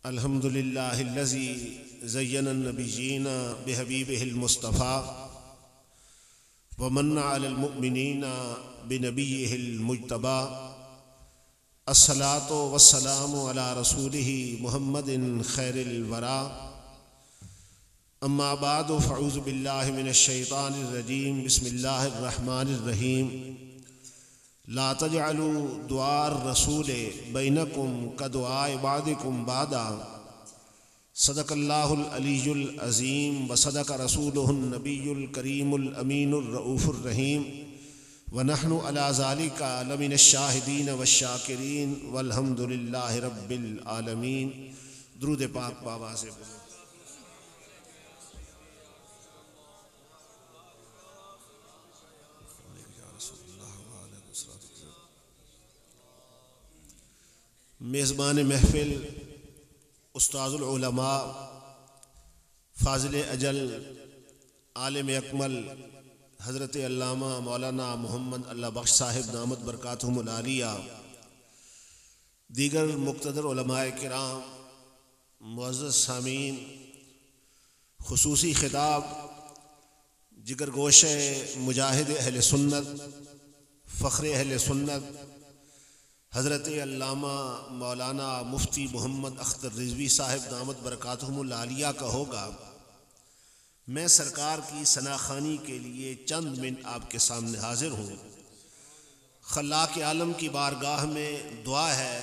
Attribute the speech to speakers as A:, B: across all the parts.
A: अल्हम्दुलिल्लाहिल्लज़ी ज़य्यना अन्नबिय्यीना बिहबीबिहिल मुस्तफ़ा व मन्ना अलल मुअमिनीना बिनबिय्यिहिल मुज्तबा। अस्सलातु वस्सलामु अला रसूलिही मुहम्मदिन खैरिल वरा। अम्मा बादु फ़अऊज़ु बिल्लाहि मिनश शैतानिर रजीम। बिस्मिल्लाहिर रहमानिर रहीम। ला तजअलू दुआर रसूले बैनकुम कदुआए बादिकुम बादा। सदक़ल्लाहुल अलीयुल अज़ीम व सदक़ रसूलुहुन नबियुल करीमुल अमीनुर रऊफ़ुर रहीम व नहनु अला ज़ालिका लमिनश शाहिदीन वश्शाकिरीन वल्हम्दुलिल्लाहि रब्बिल आलमीन। दुरूद पाक बाबा से मेज़बान महफ़िल उस्ताज़ुल उलमा फ़ाज़िल अजल आलिम अकमल हज़रत अल्लामा मौलाना मोहम्मद अल्लाह बख्श साहिब दामत बरकातहुमुल आलिया, दीगर मुक़्तदर उलमाए किराम, मुअज़्ज़ज़ सामीन, खुसूसी खिताब जिगर गोशे मुजाहिद अहले सुन्नत फ़ख्र अहले सुन्नत हज़रत अल्लामा मौलाना मुफ्ती मोहम्मद अख्तर रिज़वी साहिब दामत बरकातहुमुल आलिया का होगा। मैं सरकार की सनाखानी के लिए चंद मिनट आपके सामने हाजिर हूँ। खल्लाक़ आलम की बारगाह में दुआ है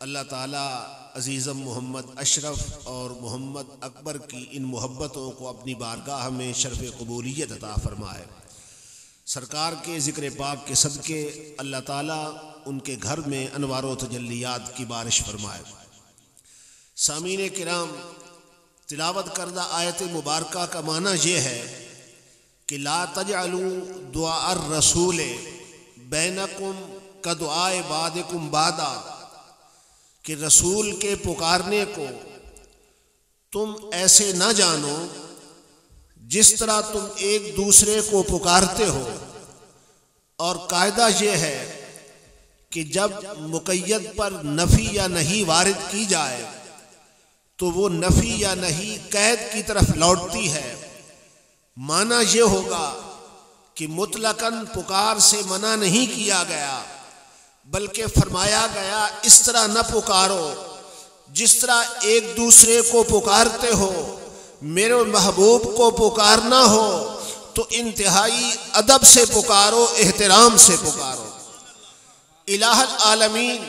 A: अल्लाह ताला अज़ीज़म मोहम्मद अशरफ और मोहम्मद अकबर की इन मोहब्बतों को अपनी बारगाह में शर्फ़ क़बूलियत अता फ़रमाए। सरकार के ज़िक्र पाक के सदक़े अल्लाह ताला उनके घर में अनवार व तजल्लियात की बारिश फरमाए। सामीन किराम, तिलावत करदा आयत मुबारका का माना ये है कि ला तजअलू दुआर रसूल बैनकुम कदुआए बादिकुम बादा, कि रसूल के पुकारने को तुम ऐसे ना जानो जिस तरह तुम एक दूसरे को पुकारते हो। और कायदा ये है कि जब मुक़य्यद पर नफ़ी या नहीं वारिद की जाए तो वो नफ़ी या नहीं कैद की तरफ लौटती है। माना ये होगा कि मुतलकन पुकार से मना नहीं किया गया, बल्कि फरमाया गया इस तरह न पुकारो जिस तरह एक दूसरे को पुकारते हो। मेरे महबूब को पुकारना हो तो इंतहाई अदब से पुकारो, एहतराम से पुकारो। इलाहुल आलमीन,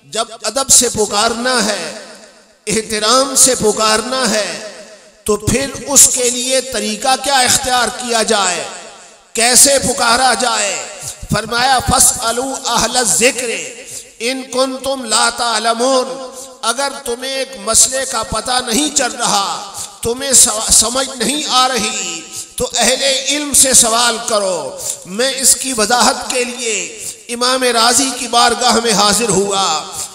A: जब अदब से पुकारना है, एहतराम से पुकारना है, तो फिर उसके लिए तरीका क्या इख्तियार किया जाए, कैसे पुकारा जाए। फरमाया फस्अलू अहलज़ ज़िक्र इन कुंतुम ला तालमून, अगर तुम्हें एक मसले का पता नहीं चल रहा, तुम्हें समझ नहीं आ रही, तो अहले इल्म से सवाल करो। मैं इसकी वजाहत के लिए इमाम राजी की बारगाह में हाजिर हुआ,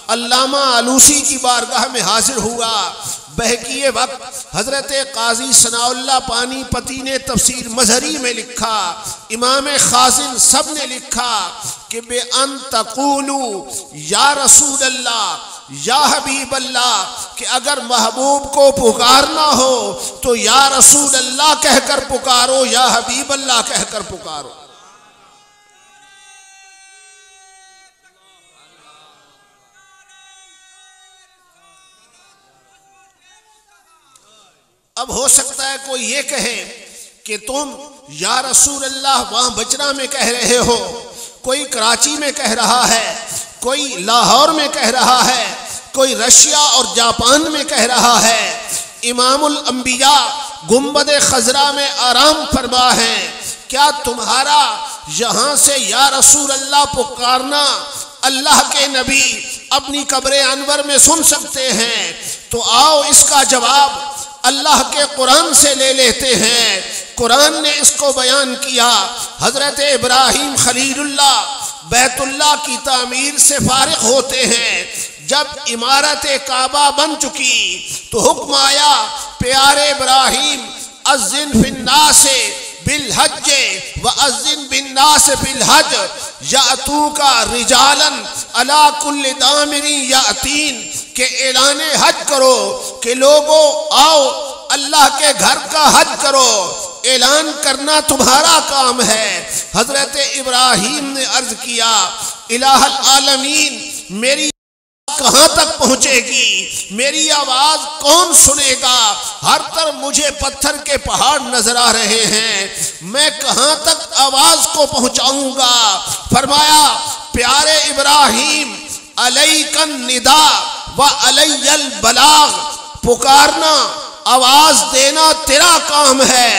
A: अल्लामा आलूसी की बारगाह में हाजिर हुआ। बहकिए वक्त हजरत काजी सनाउल्लाह पानीपती ने तफसीर मजहरी में लिखा, इमाम खाजिन सब ने लिखा कि बे अन तक़ूलू या रसूल अल्लाह या हबीब अल्लाह, कि अगर महबूब को पुकारना हो तो या रसूल अल्लाह कहकर पुकारो, या हबीब अल्लाह कहकर पुकारो। अब हो सकता है कोई ये कहे कि तुम या रसूल अल्लाह वहां बचना में कह रहे हो, कोई कराची में कह रहा है, कोई लाहौर में कह रहा है, कोई रशिया और जापान में कह रहा है। इमामुल अंबिया गुंबद खजरा में आराम फरमा है। क्या तुम्हारा यहाँ से या रसूल अल्लाह पुकारना अल्लाह के नबी अपनी कब्र अनवर में सुन सकते हैं? तो आओ इसका जवाब अल्लाह के कुरान से ले लेते हैं। कुरान ने इसको बयान किया। हजरत इब्राहीम खलीलुल्लाह बैतुल्लाह की तामीर से फारिग होते हैं। जब इमारत काबा बन चुकी तो हुक्म आया, प्यारे इब्राहीम अज़्ज़िन फिन्नास, बिल हज व अज़्ज़िन बिन नास बिल हज यातूका रिजालन अला कुल्लि दामिरिन यातीन, के ऐलान हज करो कि लोगों आओ अल्लाह के घर का हज करो, ऐलान करना तुम्हारा काम है। हजरत इब्राहीम ने अर्ज किया, इलाहल आलमीन मेरी कहां तक पहुंचेगी, मेरी आवाज कौन सुनेगा? हर तरफ मुझे पत्थर के पहाड़ नजर आ रहे हैं, मैं कहां तक आवाज को पहुंचाऊंगा? फरमाया, प्यारे इब्राहीम अलैकन निदा व अलैयल बलाग, पुकारना आवाज देना तेरा काम है,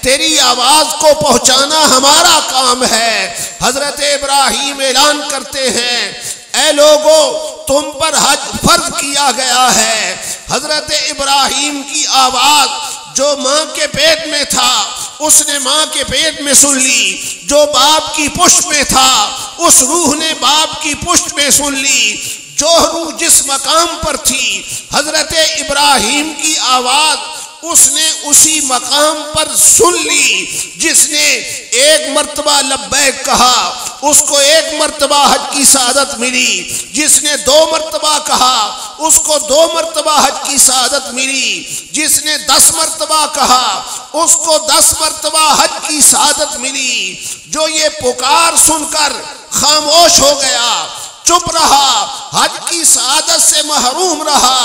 A: तेरी आवाज को पहुंचाना हमारा काम है। हजरत इब्राहीम ऐलान करते हैं, ऐ लोगों तुम पर हज फर्ज किया गया है। हजरत इब्राहीम की आवाज जो माँ के पेट में था उसने माँ के पेट में सुन ली, जो बाप की पुष्ट में था उस रूह ने बाप की पुष्ट में सुन ली। जो रूह जिस मकाम पर थी हजरत इब्राहीम की आवाज उसने उसी मकाम पर सुन ली। जिसने एक मर्तबा लब्बैक कहा उसको एक मर्तबा हज की सआदत मिली, जिसने 2 मर्तबा कहा उसको 2 मर्तबा हज की सआदत मिली, जिसने 10 मर्तबा कहा उसको 10 मर्तबा हज की सआदत मिली। जो ये पुकार सुनकर खामोश हो गया, चुप रहा, हज की सआदत से महरूम रहा,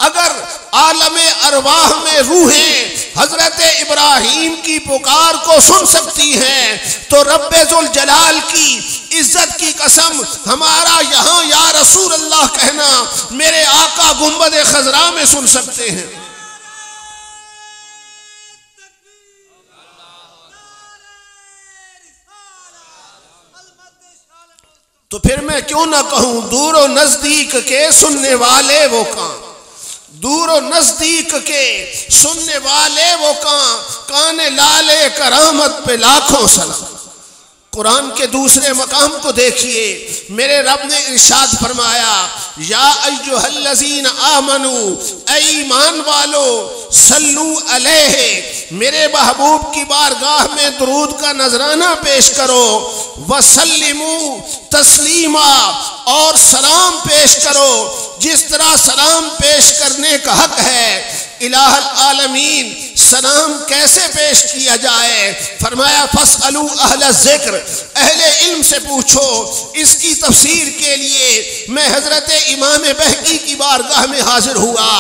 A: अगर आलमे अरवाह में रूहें हजरत इब्राहीम की पुकार को सुन सकती हैं तो रब्बे जुल जलाल की इज्जत की कसम हमारा यहाँ या रसूल अल्लाह कहना मेरे आका गुंबद खजरा में सुन सकते हैं। तो फिर मैं क्यों ना कहूं, दूर और नजदीक के सुनने वाले वो कान, दूर और नजदीक के सुनने वाले वो कान लाले करामत पे लाखों सलाम। कुरान के दूसरे मकाम को देखिए, मेरे रब ने इरशाद फरमाया, या अय्युहल्लज़ीन आमनू, ऐ ईमान वालो, सल्लू अलैहि, मेरे महबूब की बारगाह में दुरूद का नजराना पेश करो, वसल्लिमू तस्लीमा, और सलाम पेश करो जिस तरह सलाम पेश करने का हक है। इलाहल आलमीन सलाम कैसे पेश किया जाए? फरमाया, फसअलू अहल ज़िक्र, अहले इल्म से पूछो। इसकी तफसीर के लिए मैं हजरत इमाम बहकी की बारगाह में हाजिर हुआ।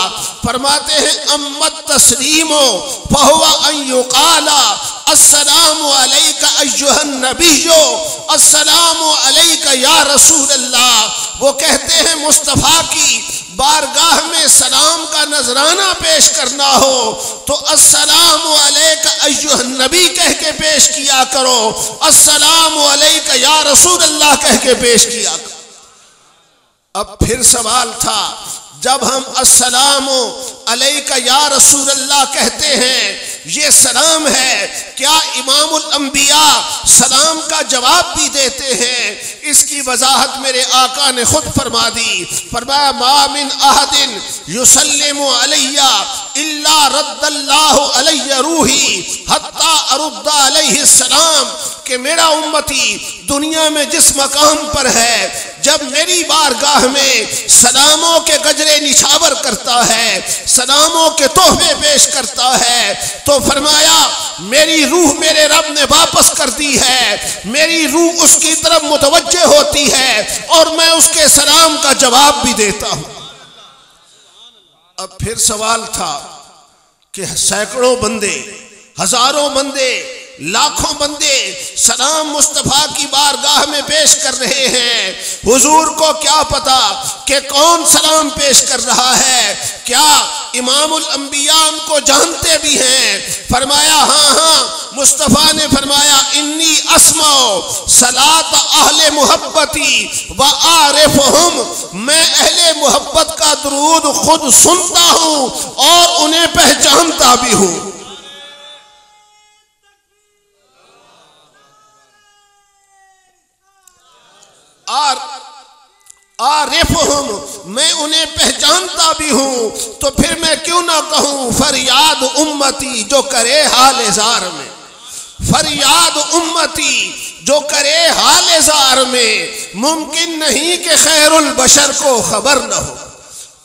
A: फरमाते हैं, अम्मत तस्लीमो फहुवा अन युकाला अस्सलामु अलैका अय्युहन नबिय्यो अस्सलामु अलैका या रसूल अल्लाह। वो कहते हैं मुस्तफ़ा की बारगाह में सलाम का नजराना पेश करना हो तो अस्सलामु अलैका अय्युहन नबी कह के पेश किया करो, अस्सलामु अलैका या रसूल अल्लाह कह के पेश किया करो। अब फिर सवाल था, जब हम अस्सलामु अलैका या रसूल अल्लाह कहते हैं ये सलाम है, क्या इमामुल अंबिया सलाम का जवाब भी देते हैं? इसकी वजाहत मेरे आका ने खुद फरमा दी। फरमाया, मा मिन अहदिन युसल्लिमु अलैया इल्ला रद्दल्लाहु अलैया रूही हत्ता अरुद्दा अलैहि सलाम, कि मेरा उम्मती दुनिया में जिस मकाम पर है जब मेरी बारगाह में सलामों के गजरे निछावर करता है, सलामों के तोहफे पेश करता है, तो फरमाया मेरी रूह मेरे रब ने वापस कर दी है, मेरी रूह उसकी तरफ मुतवज्जे होती है और मैं उसके सलाम का जवाब भी देता हूं। अब फिर सवाल था कि सैकड़ों बंदे, हजारों बंदे, लाखों बंदे सलाम मुस्तफ़ा की बारगाह में पेश कर रहे हैं, हुजूर को क्या पता कि कौन सलाम पेश कर रहा है? क्या इमामुल अंबिया उनको जानते भी हैं? फरमाया, हाँ हाँ। मुस्तफ़ा ने फरमाया, इन्नी अस्माओ सलात अहले मुहब्बती व आरिफहुम, मैं अहले मोहब्बत का दुरूद खुद सुनता हूँ और उन्हें पहचानता भी हूँ। आरिफहुम, मैं उन्हें पहचानता भी हूं, तो फिर मैं क्यों ना कहूं फरियाद उम्मती जो करे हाल जार में। फरियाद उम्मती जो करे हाल ज़ार में, मुमकिन नहीं कि खैरुल बशर को खबर न हो।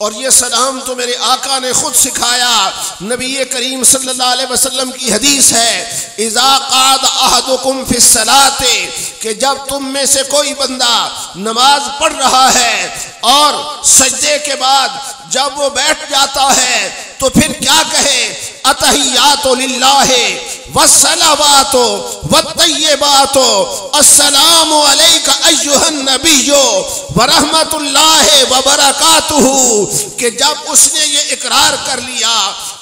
A: और ये सलाम तो मेरे आका ने खुद सिखाया। नबी करीम सल्लल्लाहु अलैहि वसल्लम की हदीस है, इज़ा क़ाद अहदुकुम फ़िस्सलाते, कि जब तुम में से कोई बंदा नमाज पढ़ रहा है और सजदे के बाद जब वो बैठ जाता है तो फिर क्या कहे, अतहियातु लिल्लाहि वस्सलावातु वत्तय्यिबातु अस्सलामु अलैका अय्युहन नबिय्यु व रहमतुल्लाहि व बरकातुहू। कि जब उसने ये इकरार कर लिया,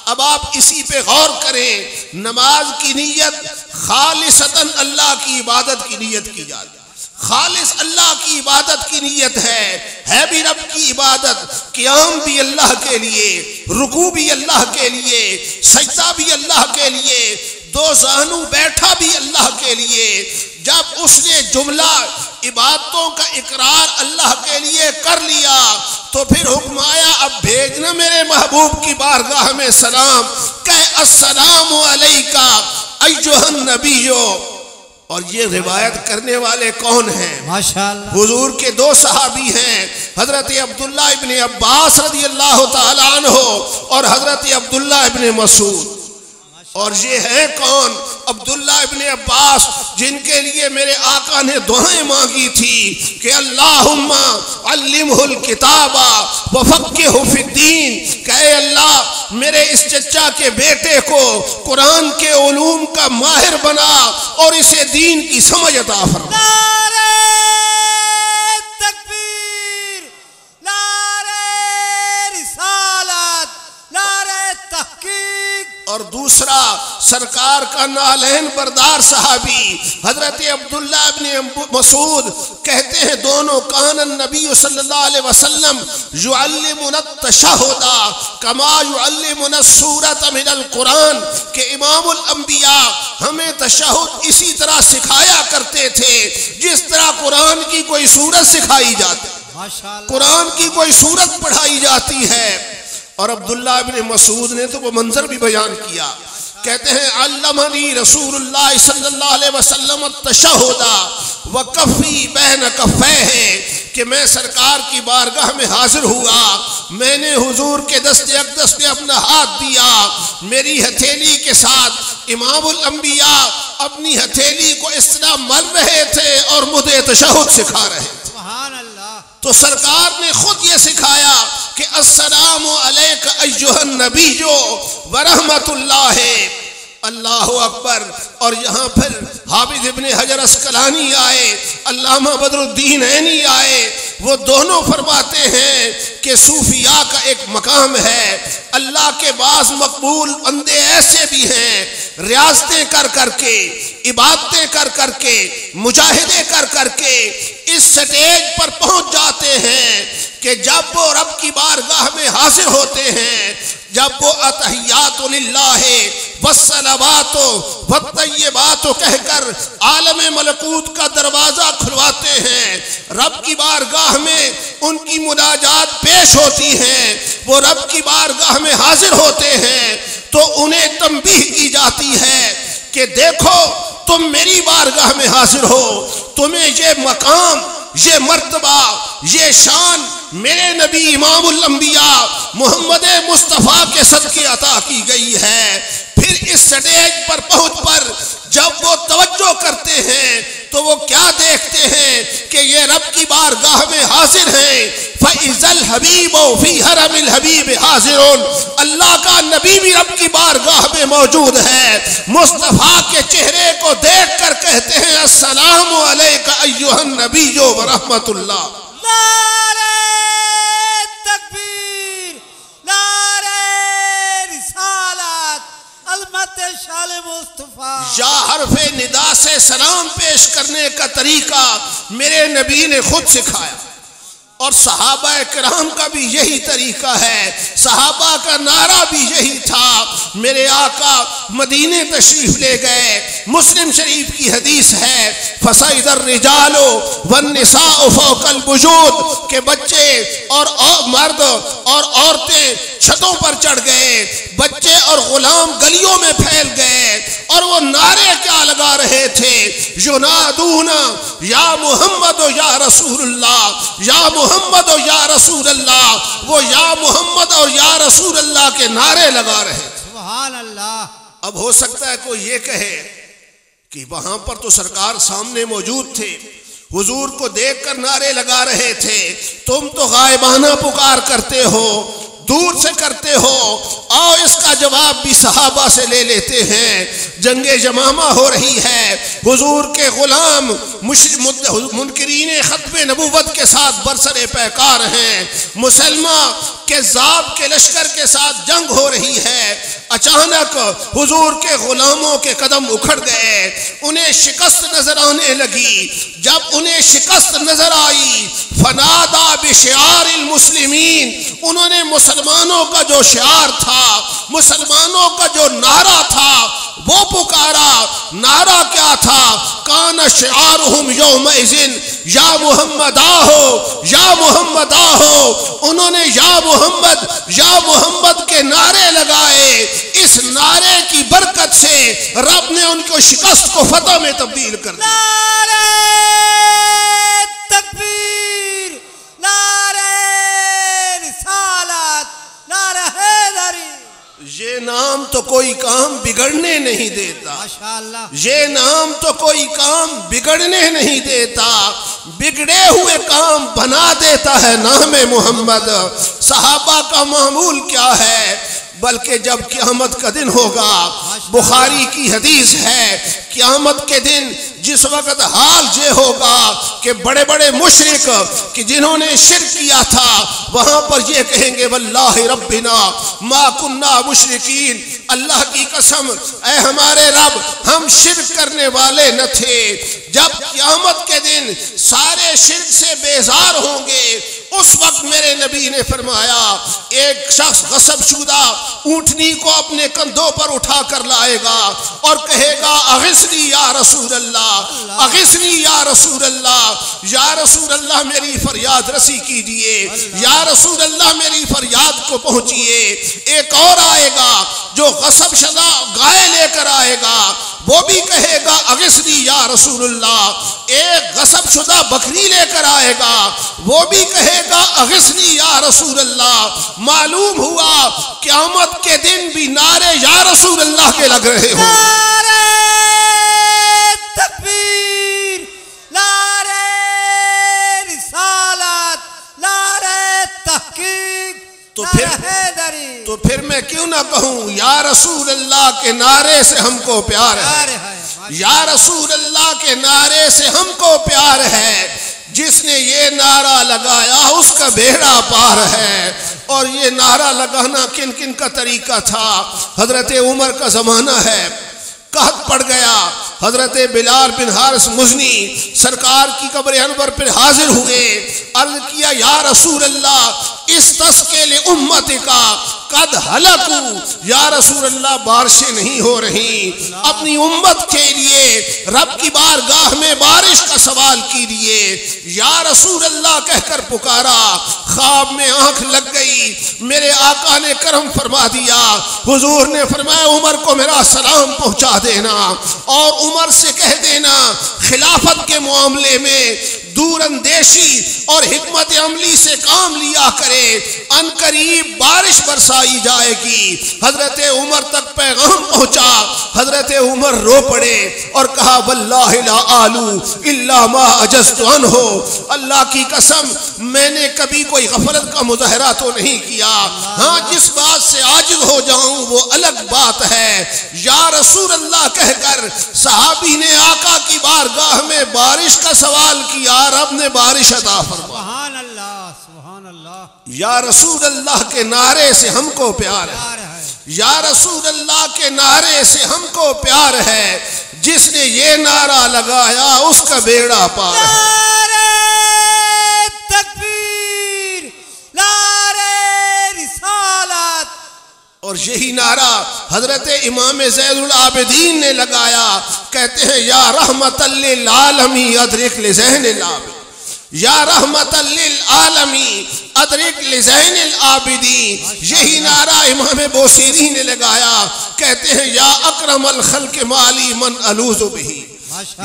A: अब आप इसी पे गौर करें, नमाज की नीयत खालिसतन अल्लाह की इबादत की नीयत की जाती है। खालिस अल्लाह की इबादत की नीयत है भी रब की इबादत। क़ियाम भी अल्लाह के लिए, रुकू भी अल्लाह के लिए, सजदा भी अल्लाह के लिए, दो ज़ानू बैठा भी अल्लाह के लिए। जब उसने जुमला इबादतों का इकरार अल्लाह के लिए कर लिया तो फिर हुक्म आया, अब भेजना मेरे महबूब की बारगाह में सलाम, कह अस्सलामु अलैका अय्युहन नबिय्यु। और ये रिवायत करने वाले कौन हैं? माशाअल्लाह, हुजूर के दो सहाबी हैं, हजरत अब्दुल्ला इब्ने अब्बास रज़ियल्लाहु ताला अन्हु और हजरत अब्दुल्ला इब्ने मसूद। और ये है कौन? अब्दुल्ला इब्ने अब्बास, जिनके लिए मेरे आका ने दुआएं मांगी थी कि अल्लाहुम्मा अल्लिमहुल किताबा व फक्किहु फिद्दीन। कहे अल्लाह, मेरे इस चचा के बेटे को कुरान के उलूम का माहिर बना और इसे दीन की समझ अता फरमा। नारे तकबीर, नारे रिसालत, नारे तहकीक। और दूसरा सरकार का नालैन बरदार सहाबी हजरत अब्दुल्ला इब्ने मसूद कहते हैं, दोनों कानन नबी सल्लल्लाहु अलैहि वसल्लम युअल्लिमुना तशहुदा कमा युअल्लिमुना सूरत मिनल कुरान, के इमामुल अंबिया हमें तशहुद इसी तरह सिखाया करते थे जिस तरह कुरान की कोई सूरत सिखाई जाती, कुरान की कोई सूरत पढ़ाई जाती है। और अब्दुल्ला इब्ने मसूद ने तो वो मंजर भी बयान किया, कहते हैं अल्लमनी रसूलुल्लाह सल्लल्लाहु अलैहि वसल्लम तशहुदा व कफ़ी बैन कफ़ैहि, कि मैं सरकार की बारगाह में हाजिर हुआ, मैंने हुजूर के दस्ते अक़दस में अपना हाथ दिया, मेरी हथेली के साथ इमामुल अंबिया अपनी हथेली को इस तरह मल रहे थे और मुझे तशहुद सिखा रहे थे। सुभान अल्लाह। तो सरकार ने खुद ये सिखाया कि अस्सलामु अलैका अय्युहन नबिय्यु व रहमतुल्लाहि, अल्लाहु अकबर। और यहाँ फिर हाफिज इब्ने हजर अस्कलानी आए, अल्लामा बदरुद्दीन ऐनी आए, वो दोनों फरमाते हैं कि सूफिया का एक मकाम है, अल्लाह के बाज़ मकबूल बंदे ऐसे भी हैं, रियासतें कर करके, इबादतें कर करके, मुजाहिदे कर करके इस स्टेज पर पहुंच जाते हैं कि जब वो रब की बारगाह में हाजिर होते हैं, जब वो अतहियातु लिल्लाहि वस्सलावातु वत्तय्यिबातु कहकर आलम मलकूत का दरवाज़ा खुलवाते हैं, रब की बारगाह में उनकी मुनाजात पेश होती है, वो रब की बारगाह में हाजिर होते हैं, तो उन्हें तंबीह की जाती है कि देखो तुम मेरी बारगाह में हाजिर हो, तुम्हें ये मकाम, ये मर्तबा, ये शान मेरे नबी इमामुल अंबिया मोहम्मद मुस्तफ़ा के सदके अता की गई है। फिर इस स्टेज पर पहुंच पर जब वो तवज्जो करते हैं तो वो क्या देखते हैं कि ये रब की बारगाह में हाजिर हैं। फ़इज़ल हबीब फ़ी हरमिल हबीब हाजिरुन, अल्लाह का नबी भी रब की बारगाह में मौजूद है। मुस्तफ़ा के चेहरे को देख कर कहते हैं अस्सलामु अलैका अय्युहन नबिय्यु व रहमतुल्लाह। नारे तकबीर, नारे रिसालत, अलमत शाल मुस्तफ़ा। या हरफे निदा से सलाम पेश करने का तरीका मेरे नबी ने खुद सिखाया। और सहाबा किराम का भी यही तरीका है। सहाबा का नारा भी यही था। मेरे आका मदीने तशरीफ ले गए, मुस्लिम शरीफ की हदीस है, फसइदर रिजालो वन्निसाउ फौकल बुजूद, के बच्चे और मर्द और औरतें छतों पर चढ़ गए, बच्चे और गुलाम गलियों में फैल गए और वो नारे क्या लगा रहे थे, युनादूना या मोहम्मद ओ या रसूलुल्लाह, या मोहम्मद ओ या रसूलुल्लाह। वो या मोहम्मद और या रसूलुल्लाह के नारे लगा रहे थे।
B: सुभान अल्लाह।
A: अब हो सकता है कोई ये कहे कि वहां पर तो सरकार सामने मौजूद थे, हुजूर को देखकर नारे लगा रहे थे, तुम तो गायबाना पुकार करते हो, दूर से करते हो। आओ इसका जवाब भी सहाबा से ले लेते हैं। जंगे जमामा हो रही है, हुजूर के गुलाम मुनकरीने खत्मे नबूवत के साथ बरसरे पैकार हैं, मुसलमान के जाब के लश्कर के साथ जंग हो रही है। अचानक हुजूर के गुलामों के कदम उखड़ गए, उन्हें शिकस्त नजर आने लगी। जब उन्हें शिकस्त नजर आई, फनादा बिशिआरिल मुस्लिमीन, उन्होंने मुसलमानों का जो शिआर था, मुसलमानों का जो नारा था वो पुकारा। नारा क्या था? कान शिआरुहुम यौमइज़िन या मोहम्मद आहो, या मोहम्मद आहो। उन्होंने या मोहम्मद के नारे लगाए। इस नारे की बरकत से रब ने उनको शिकस्त को फतह में तब्दील कर दिया।
B: नारे तकबीर, नारे रिसालत, नारे हैदरी।
A: ये नाम तो कोई काम बिगड़ने नहीं देता,
B: माशाअल्लाह।
A: ये नाम तो कोई काम बिगड़ने नहीं देता, बिगड़े हुए काम बना देता है नाम मोहम्मद। सहाबा का मामूल क्या है? बल्कि जब क़यामत का दिन होगा, बुखारी की हदीस है, क़यामत के दिन जिस वक्त हाल ये होगा कि बड़े बड़े मुशरिक कि जिन्होंने शिर्क किया था, वहां पर ये कहेंगे वल्लाहि रब्बिना मा कुन्ना मुशरिकीन, अल्लाह की कसम ऐ हमारे रब हम शिर्क करने वाले न थे। जब क़यामत के दिन सारे शिर्क से बेजार होंगे, उस वक्त मेरे नबी ने फरमाया एक शख्स गसबशुदा ऊंटनी को अपने कंधों पर उठा कर लाएगा और कहेगा अगिस्नी या रसूल अल्लाह, अगिस्नी या रसूल अल्लाह, या रसूल अल्लाह मेरी फरियाद रसी कीजिए, या रसूल अल्लाह मेरी फरियाद को पहुंचिए। एक और आएगा जो गसबशुदा गाय लेकर आएगा, वो भी कहेगा अगिस्नी या रसूलुल्लाह। एक गसबशुदा बकरी लेकर आएगा, वो भी कहेगा अगिस्नी या रसूलुल्लाह। मालूम हुआ क़यामत के दिन भी नारे या रसूलुल्लाह के लग रहे हो।
B: नारे तकबीर, नारे रिसालत, नारे तहकीक,
A: तो फिर मैं क्यों ना कहूँ या रसूल अल्लाह के नारे से हमको प्यार है, या रसूल अल्लाह के नारे से हमको प्यार है। जिसने ये नारा लगाया उसका बेड़ा पार है। और ये नारा लगाना किन किन का तरीका था? हजरत उमर का जमाना है, कहत पड़ गया, हजरत बिलाल बिन हारिस मुज़नी सरकार की कब्र अनवर पर हाजिर हुए, अर्ज किया या रसूल अल्लाह इस तस्के ले उम्मत का कद हलकू, या रसूल अल्लाह बारिशें नहीं हो रही, अपनी उम्मत के लिए रब की बारगाह में बारिश का सवाल कीजिए। या रसूल अल्लाह कहकर पुकारा, ख्वाब में आंख लग गई, मेरे आका ने करम फरमा दिया। हुजूर ने फरमाया उमर को मेरा सलाम पहुंचा देना और उमर से कह देना खिलाफत के मामले में दूरअंदेशी और हिकमत अमली से काम लिया करे, अनकरीब बारिश बरसाई जाएगी। हजरत उमर तक पैगाम पहुंचा, हजरत उमर रो पड़े और कहा वल्लाहि ला आलू इल्ला मा अजज़्तु अन्हु, अल्लाह की कसम मैंने कभी कोई गफलत का मुजाहरा तो नहीं किया, हाँ जिस बात से आजिज़ हो जाऊं वो अलग बात है। या रसूल अल्लाह कहकर सहाबी ने आका की बारगाह में बारिश का सवाल किया, रब ने बारिश अता फरमाई।
B: सुभान अल्लाह, सुभान अल्लाह।
A: या रसूल अल्लाह के नारे से हमको प्यार है, या रसूल अल्लाह के नारे से हमको प्यार है। जिसने ये नारा लगाया उसका बेड़ा पार है।
B: नारे तकबीर,
A: और यही नारा हजरत इमाम ज़ैनुल आबिदीन ने लगाया। कहते हैं या रहमतल लिल आलमी अदरिक लिज़ैनिल आबिद, या रहमतल लिल आलमी अदरिक लिज़ैनिल आबिदीन। यही नारा इमाम बोसीरी ने लगाया। कहते हैं या अकरमल खल्क़ माली मन अलूज़ु बिही,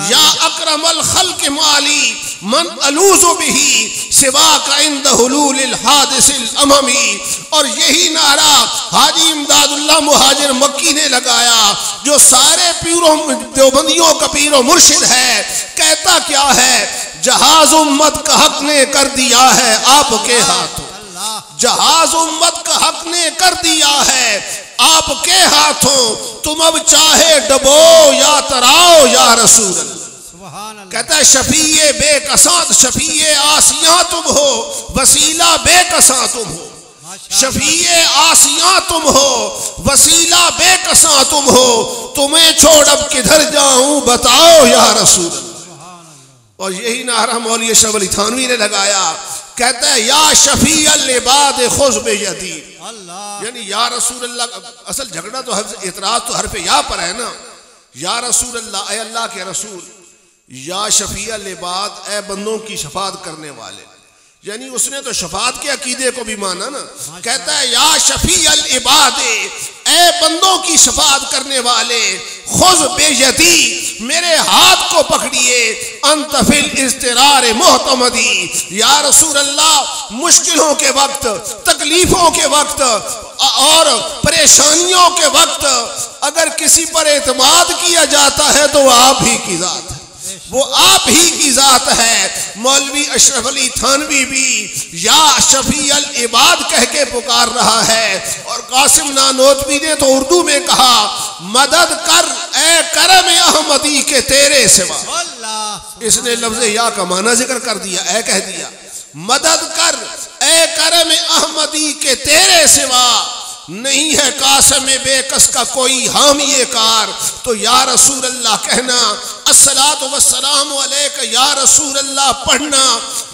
A: या अकरमल खल्क़ माली मन अलूज़ु बिही सिवा का इंद हुलूलिल हादिसिल अममी। और यही नारा हाजी इमदादुल्लाह मुहाजिर मक्की ने लगाया, जो सारे पीरों देवबंदियों का पीरो मुर्शिद है। कहता क्या है, जहाज उम्मत का हक ने कर दिया है आपके हाथों, जहाज उम्मत का हक ने कर दिया है आपके हाथों, तुम अब चाहे डबो या तराओ या रसूल। कहता है शफीए बेकसां, शफीए आसियां तुम हो, वसीला बेकसां तुम हो, शफीए आसियां तुम हो, वसीला बेकसां तुम हो, तुम्हें छोड़ अब किधर जाऊं बताओ या रसूल। और यही नारा मौलवी अशरफ अली थानवी ने लगाया। कहता है या शफी अल इबाद खुज़ बियदी, यानी या रसूल अल्लाह। असल झगड़ा तो इतराज तो हरफ या पर है ना। या रसूल अल्लाह, ए अल्लाह के रसूल, या शफी अल इबाद, ए बंदों की शफात करने वाले। यानी उसने तो शफात के अकीदे को भी माना ना। कहता है या शफी अल इबादे, ए बंदों की शफात करने वाले, खुज़ बेयदी, मेरे हाथ को पकड़िए, अंत फिल इज़्तिरार मुहतमदी। या रसूल अल्लाह, मुश्किलों के वक्त, तकलीफों के वक्त और परेशानियों के वक्त अगर किसी पर एतमाद किया जाता है तो वह आप ही की जात है, वो आप ही की जात है। मौलवी अशरफ अली थानवी भी या शफी अल इबाद कह के पुकार रहा है। और कासिम नानोतवी ने तो उर्दू में कहा, मदद कर ए करम अहमदी के तेरे सिवा। इसने लफ्ज़ या का माना जिक्र कर दिया, ए कह दिया। मदद कर ए करम अहमदी के तेरे सिवा, नहीं है कासम बेकस का कोई हामी कार। तो या रसूल अल्लाह कहना, अस्सलातु वस्सलामु अलैका या रसूल अल्लाह पढ़ना,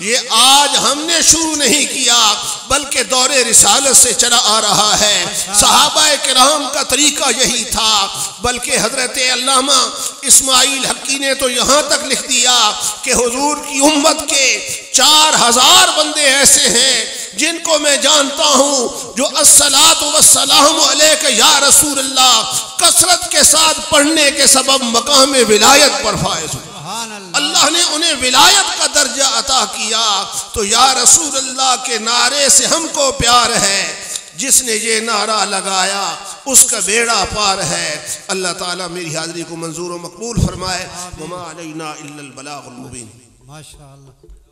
A: ये आज हमने शुरू नहीं किया बल्कि दौरे रिसालत से चला आ रहा है। सहाबाए किराम का तरीका यही था। बल्कि हजरत अल्लामा इस्माइल हक्की ने तो यहाँ तक लिख दिया कि हुजूर की उम्मत के 4000 बंदे ऐसे हैं जिनको मैं जानता हूँ जो अस्सलातु वस्सलामु अलैका या रसूल अल्लाह कसरत के साथ पढ़ने के सबब मकाम विलायत पर फायज हुए। अल्लाह ने उन्हें विलायत का दर्जा अता किया। तो या रसूल अल्लाह के नारे से हमको प्यार है। जिसने ये नारा लगाया उसका बेड़ा पार है। अल्लाह ताला मेरी हाज़िरी को मंजूर व मकबूल फरमाए। वमा अलैना इल्लल बलागुल मुबीन।
B: माशाअल्लाह।